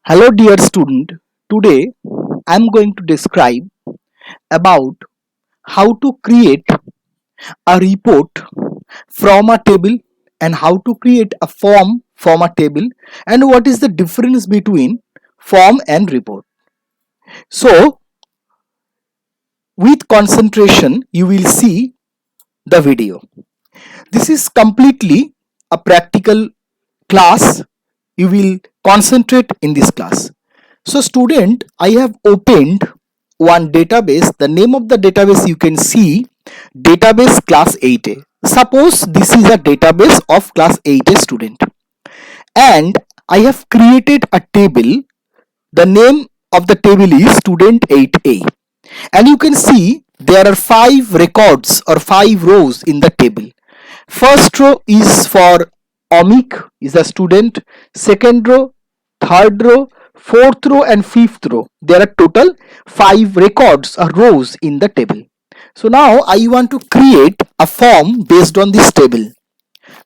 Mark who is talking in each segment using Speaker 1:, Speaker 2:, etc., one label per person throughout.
Speaker 1: Hello dear student, today I am going to describe about how to create a report from a table and how to create a form from a table and what is the difference between form and report. So with concentration you will see the video. This is completely a practical class. You will concentrate in this class. So student, I have opened one database. The name of the database you can see, database class 8A. Suppose this is a database of class 8A student, and I have created a table. The name of the table is student 8A, and you can see there are 5 records or 5 rows in the table. First row is for Omik, is a student. Second row, third row, fourth row and fifth row. There are total 5 records or rows in the table. So now I want to create a form based on this table.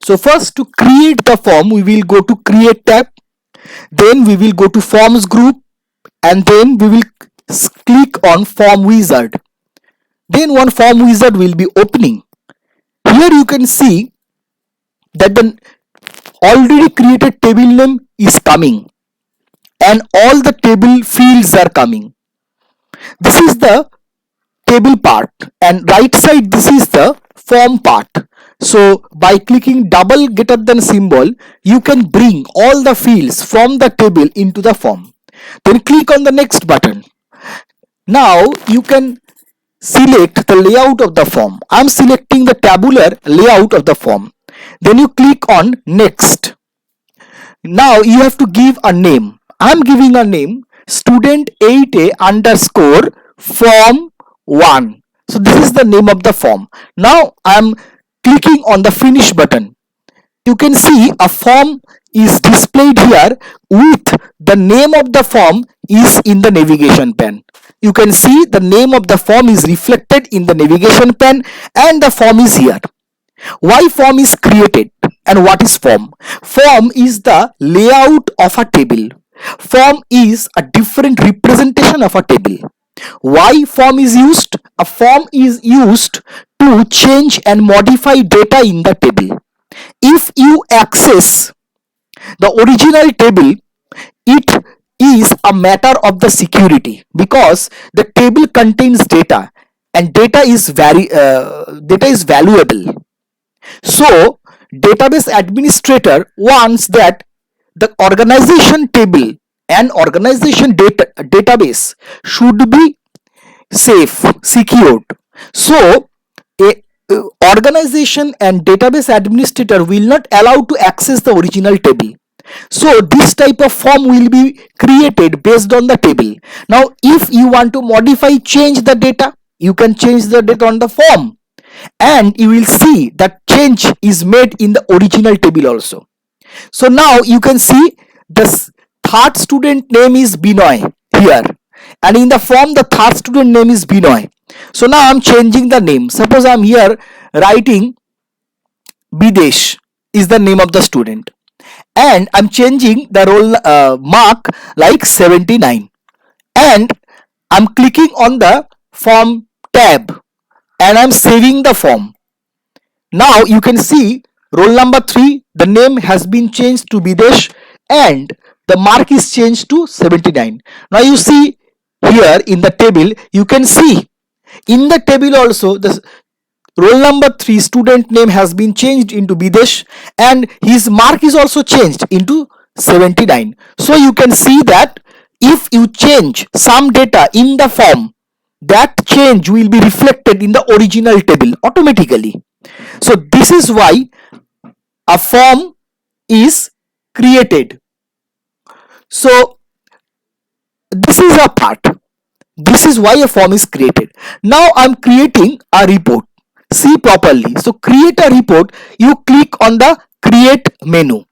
Speaker 1: So first, to create the form, we will go to create tab, then we will go to forms group, and then we will click on form wizard. Then one form wizard will be opening. Here you can see that the already created table name is coming and all the table fields are coming. This is the table part, and right side this is the form part. So by clicking double greater than symbol, you can bring all the fields from the table into the form. Then click on the next button. Now you can select the layout of the form. I'm selecting the tabular layout of the form. Then you click on next. Now you have to give a name. I'm giving a name, student 8A underscore form 1. So this is the name of the form. Now I'm clicking on the finish button. You can see a form is displayed here with the name of the form is in the navigation pane. You can see the name of the form is reflected in the navigation pane and the form is here. Why form is created and what is form? Form is the layout of a table. Form is a different representation of a table. Why form is used? A form is used to change and modify data in the table. If you access the original table, it is a matter of the security because the table contains data and data is valuable. So database administrator wants that the organization table and organization database should be safe, secured. So a organization and database administrator will not allow to access the original table. So this type of form will be created based on the table. Now if you want to modify, change the data, you can change the data on the form, and you will see that change is made in the original table also. So now you can see the third student name is Binoy here, and in the form the third student name is Binoy. So now I'm changing the name. Suppose I'm here writing Bidesh is the name of the student, and I'm changing the roll mark like 79, and I'm clicking on the form tab and I'm saving the form. Now you can see roll number 3, the name has been changed to Bidesh and the mark is changed to 79. Now you see here in the table, you can see in the table also the roll number 3 student name has been changed into Bidesh and his mark is also changed into 79. So you can see that if you change some data in the form, that change will be reflected in the original table automatically. So this is why a form is created. So this is a part. This is why a form is created. Now I'm creating a report. See properly. So create a report, you click on the create menu.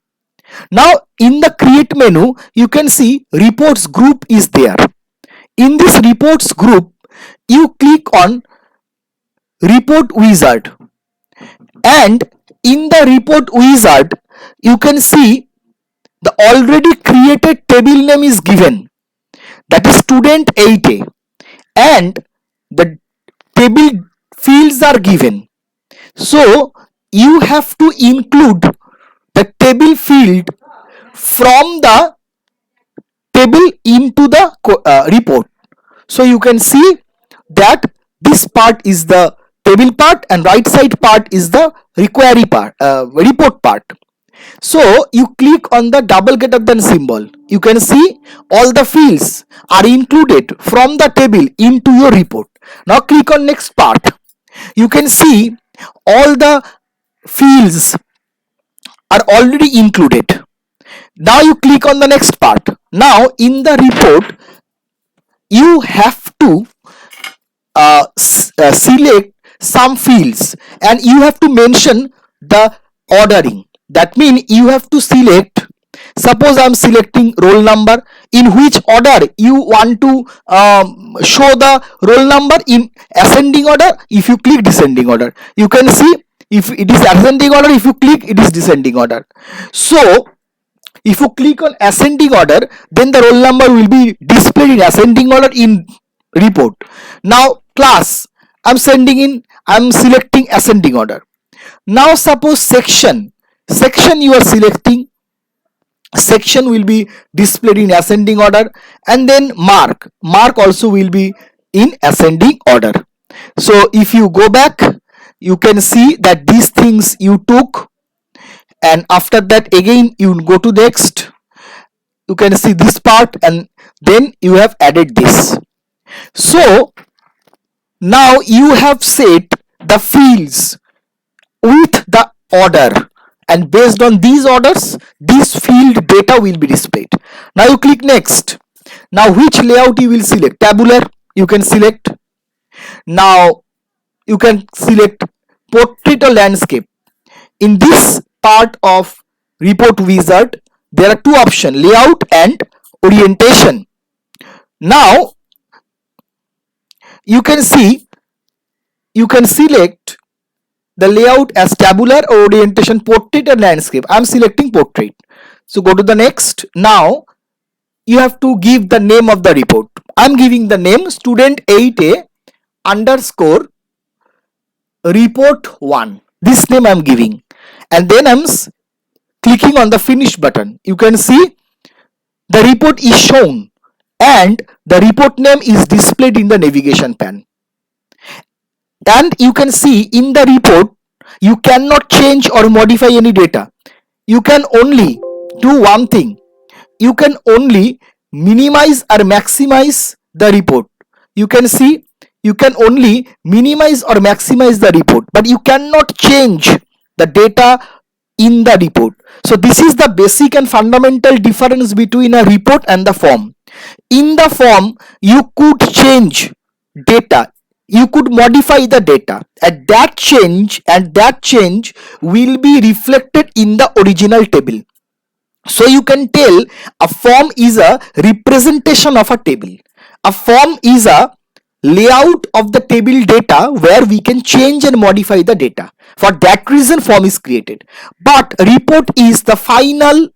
Speaker 1: Now in the create menu, you can see reports group is there. In this reports group, you click on report wizard, and in the report wizard you can see the already created table name is given, that is student 8A, and the table fields are given. So you have to include the table field from the table into the report. So you can see that this part is the table part and right side part is the require part, report part. So you click on the double greater than symbol. You can see all the fields are included from the table into your report. Now click on next part. You can see all the fields are already included. Now you click on the next part. Now in the report you have to select some fields and you have to mention the ordering. That means you have to select, suppose I'm selecting roll number, in which order you want to show the roll number, in ascending order. If you click descending order, you can see if it is ascending order, if you click it is descending order. So if you click on ascending order, then the roll number will be displayed in ascending order in report. Now class, I'm selecting ascending order. Now suppose section you are selecting, section will be displayed in ascending order, and then mark also will be in ascending order. So if you go back, you can see that these things you took, and after that again you go to next, you can see this part, and then you have added this. So now you have set the fields with the order, and based on these orders this field data will be displayed. Now you click next. Now which layout you will select? Tabular you can select. Now you can select portrait or landscape. In this part of report wizard there are two options, layout and orientation. Now you can see, you can select the layout as tabular or orientation, portrait or landscape. I'm selecting portrait. So go to the next. Now you have to give the name of the report. I'm giving the name student 8A underscore report 1. This name I'm giving, and then I'm clicking on the finish button. You can see the report is shown and the report name is displayed in the navigation pane. And you can see in the report you cannot change or modify any data. You can only do one thing, you can only minimize or maximize the report. You can see you can only minimize or maximize the report, but you cannot change the data in the report. So this is the basic and fundamental difference between a report and the form. In the form you could change data, you could modify the data, and that change will be reflected in the original table. So you can tell a form is a representation of a table. A form is a layout of the table data where we can change and modify the data. For that reason form is created. But report is the final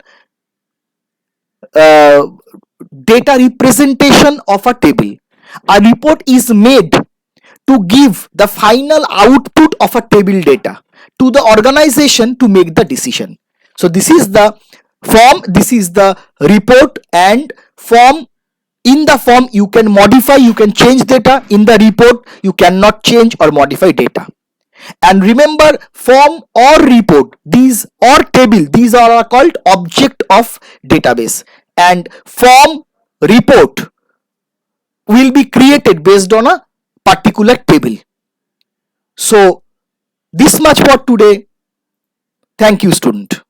Speaker 1: data representation of a table. A report is made to give the final output of a table data to the organization to make the decision. So this is the form, this is the report, and form. In the form you can modify, you can change data. In the report you cannot change or modify data. And remember, form or report, these or table, these are called object of database, and form, report will be created based on a particular table. So this much for today. Thank you, student.